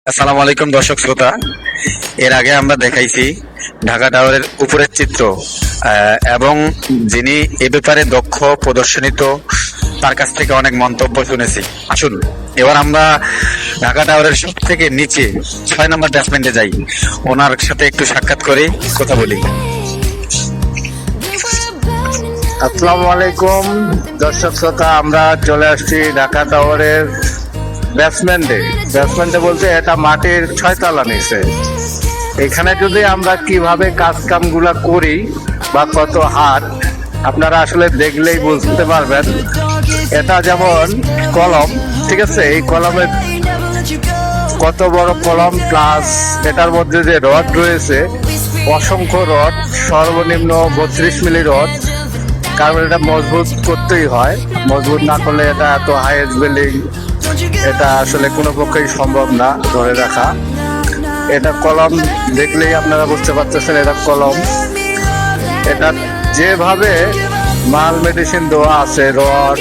আসসালামু আলাইকুম দর্শক শ্রোতা। এর আগে আমরা দেখাইছি ঢাকা টাওয়ারের উপরের চিত্র, এবং যিনি এ ব্যাপারে দক্ষ প্রদর্শনিত, তার কাছ থেকে অনেক মন্তব্য শুনেছি। আসুন এবার আমরা ঢাকা টাওয়ারের সব থেকে নিচে 6 নম্বর বেসমেন্টে যাই, ওনার সাথে একটু সাক্ষাৎ করে কথা বলি। আসসালামু আলাইকুম দর্শক শ্রোতা, আমরা চলে আসছি ঢাকা টাওয়ারের বেসমেন্টে বলতে এটা মাটির 6 তলা নিচে। এখানে যদি আমরা কিভাবে কাজ কামগুলা করি বা কত হাত, আপনারা আসলে দেখলেই বুঝতে পারবেন। এটা যেমন কলম, ঠিক আছে, এই কলমের কত বড় কলম, প্লাস এটার মধ্যে যে রড রয়েছে অসংখ্য রড, সর্বনিম্ন 32 মিলি রড। কারণ এটা মজবুত করতেই হয়, মজবুত না করলে এটা এত হাইয়েস্ট বিল্ডিং এটা আসলে কোনো পক্ষেই সম্ভব না ধরে রাখা। এটা কলম দেখলেই আপনারা বুঝতে পারতেছেন এটা কলম। এটা যেভাবে মাল মেডিসিন দেওয়া আছে, রড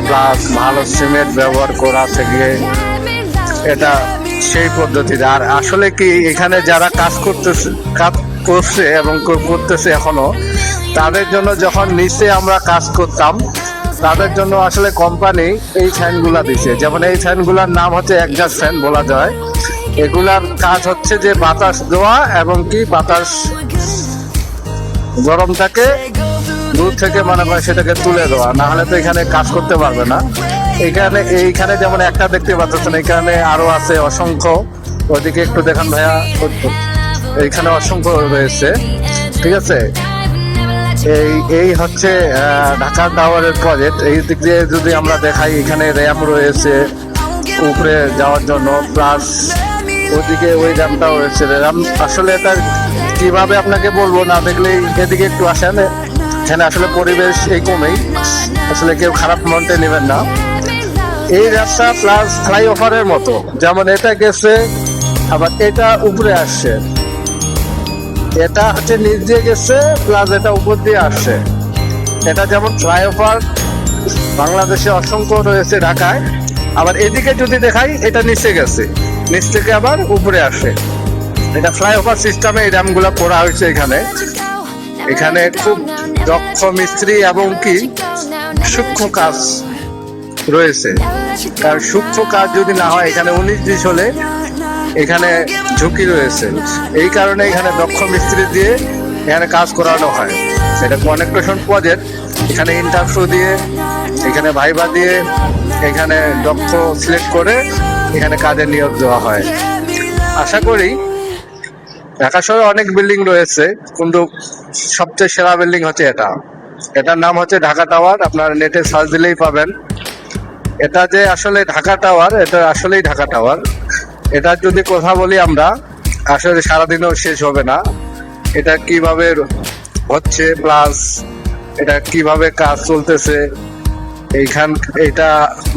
প্লাস ভালো সিমেন্ট ব্যবহার করা থেকে এটা সেই পদ্ধতিতে। আর আসলে কি এখানে যারা কাজ করছে এবং করতেছে এখনো, তাদের জন্য যখন নিচে আমরা কাজ করতাম তাদের জন্য আসলে কোম্পানি এই ফ্যানগুলা দিছে। যেমন এই ফ্যানগুলার নাম হচ্ছে একজাস্ট ফ্যান বলা যায়। এগুলার কাজ হচ্ছে যে বাতাস দেওয়া এবং কি বাতাস গরমটাকে দূর থেকে মনে করে সেটাকে তুলে দেওয়া, না হলে তো এখানে কাজ করতে পারবে না। এইখানে যেমন একটা দেখতে পাচ্ছেন, এখানে আরো আছে অসংখ্য। ওদিকে একটু দেখান ভাইয়া, এইখানে অসংখ্য রয়েছে, ঠিক আছে। এই হচ্ছে ঢাকা টাওয়ারের প্রজেক্ট। এই দিক দিয়ে যদি আমরা দেখাই, এখানে র্যাম রয়েছে উপরে যাওয়ার জন্য, প্লাস ওদিকে ওই র্যামটাও রয়েছে। র্যাম আসলে এটা কিভাবে আপনাকে বলবো, না দেখলে এদিকে একটু আসেন। এখানে আসলে পরিবেশ এই কমেই, আসলে কেউ খারাপ মনতে নেবেন না। এই রাস্তা প্লাস ফ্লাইওভারের মতো, যেমন এটা গেছে আবার এটা উপরে আসছে, এটা হচ্ছে নিচ দিয়ে গেছে প্লাস এটা উপর দিয়ে আসছে। এটা যেমন ফ্লাইওভার বাংলাদেশে অসংখ্য রয়েছে ঢাকায়, আবার এদিকে যদি দেখাই এটা নিচে গেছে, নিচ থেকে আবার উপরে আসে। এটা ফ্লাইওভার সিস্টেমে এই র্যামগুলো করা হয়েছে। এখানে খুব দক্ষ মিস্ত্রি এবং কি সূক্ষ্ম কাজ রয়েছে। কারণ সূক্ষ্ম কাজ যদি না হয়, এখানে 19-20 হলে এখানে ঝুঁকি রয়েছে। এই কারণে এখানে দক্ষ মিস্ত্রি দিয়ে এখানে কাজ করানো হয়। এটা কনেকশন প্রজেক্ট, এখানে ইন্টারভিউ দিয়ে, এখানে ভাইবা দিয়ে, এখানে দক্ষ সিলেক্ট করে এখানে কাজে নিয়োগ দেওয়া হয়। আশা করি ঢাকা শহরে অনেক বিল্ডিং রয়েছে, কিন্তু সবচেয়ে সেরা বিল্ডিং হচ্ছে এটার নাম হচ্ছে ঢাকা টাওয়ার। আপনার নেটে সার্চ দিলেই পাবেন। এটা যে আসলে ঢাকা টাওয়ার, এটা আসলেই ঢাকা টাওয়ার। এটা যদি কথা বলি আমরা, আসলে সারাদিনও শেষ হবে না। এটা কিভাবে হচ্ছে, প্লাস এটা কিভাবে কাজ চলতেছে, এটা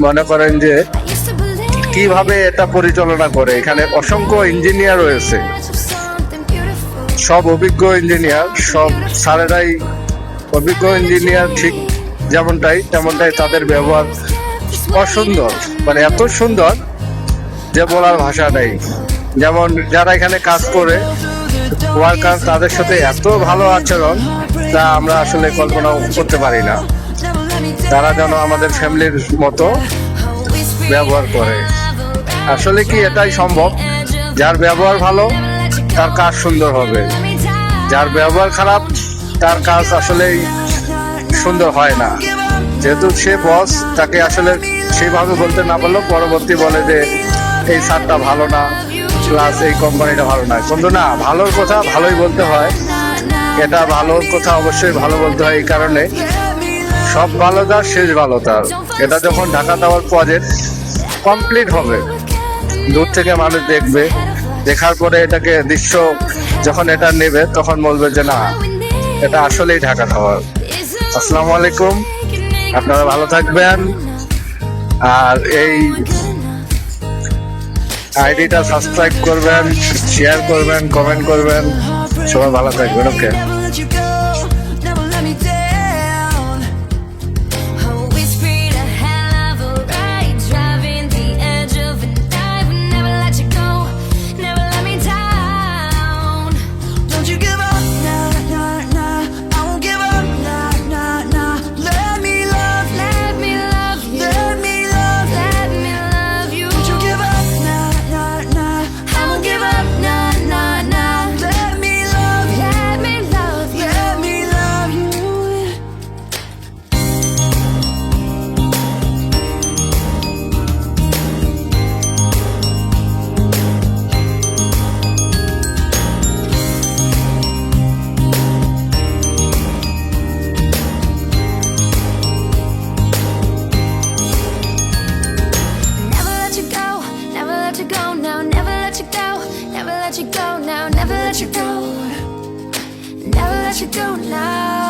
মনে করেন যে কিভাবে এটা পরিচালনা করে। এখানে অসংখ্য ইঞ্জিনিয়ার রয়েছে, সব অভিজ্ঞ ইঞ্জিনিয়ার, সব স্যারেরাই অভিজ্ঞ ইঞ্জিনিয়ার। ঠিক তেমনটাই তাদের ব্যবহার অসুন্দর, মানে এত সুন্দর যে বলার ভাষা নেই। যেমন যারা এখানে কাজ করে ওয়ার্কার, তাদের সাথে এত ভালো আচরণ তা আমরা আসলে কল্পনা করতে পারি না। তারা যেন আমাদের ফ্যামিলির মতো ব্যবহার করে। আসলে কি এটাই সম্ভব? যার ব্যবহার ভালো তার কাজ সুন্দর হবে, যার ব্যবহার খারাপ তার কাজ আসলেই সুন্দর হয় না। যেহেতু সে বস, তাকে আসলে সেইভাবে বলতে না পারলেও পরবর্তী বলে যে এই সারটা ভালো না, প্লাস এই কোম্পানিটা ভালো না। কিন্তু না, ভালোর কথা ভালোই বলতে হয়। এটা ভালোর কথা অবশ্যই ভালো বলতে হয়। এই কারণে সব ভালো তার, শেষ ভালো তার। এটা যখন ঢাকা টাওয়ার প্রজেক্ট কমপ্লিট হবে, দূর থেকে মানুষ দেখবে, দেখার পরে এটাকে দৃশ্য যখন এটা নেবে তখন বলবে যে না, এটা আসলেই ঢাকা টাওয়ার। আসসালামু আলাইকুম, আপনারা ভালো থাকবেন। আর এই আইডিটা সাবস্ক্রাইব করবেন, শেয়ার করবেন, কমেন্ট করবেন। সবাই ভালো থাকবেন। ওকে। let you go now, never let you go, never let you go now.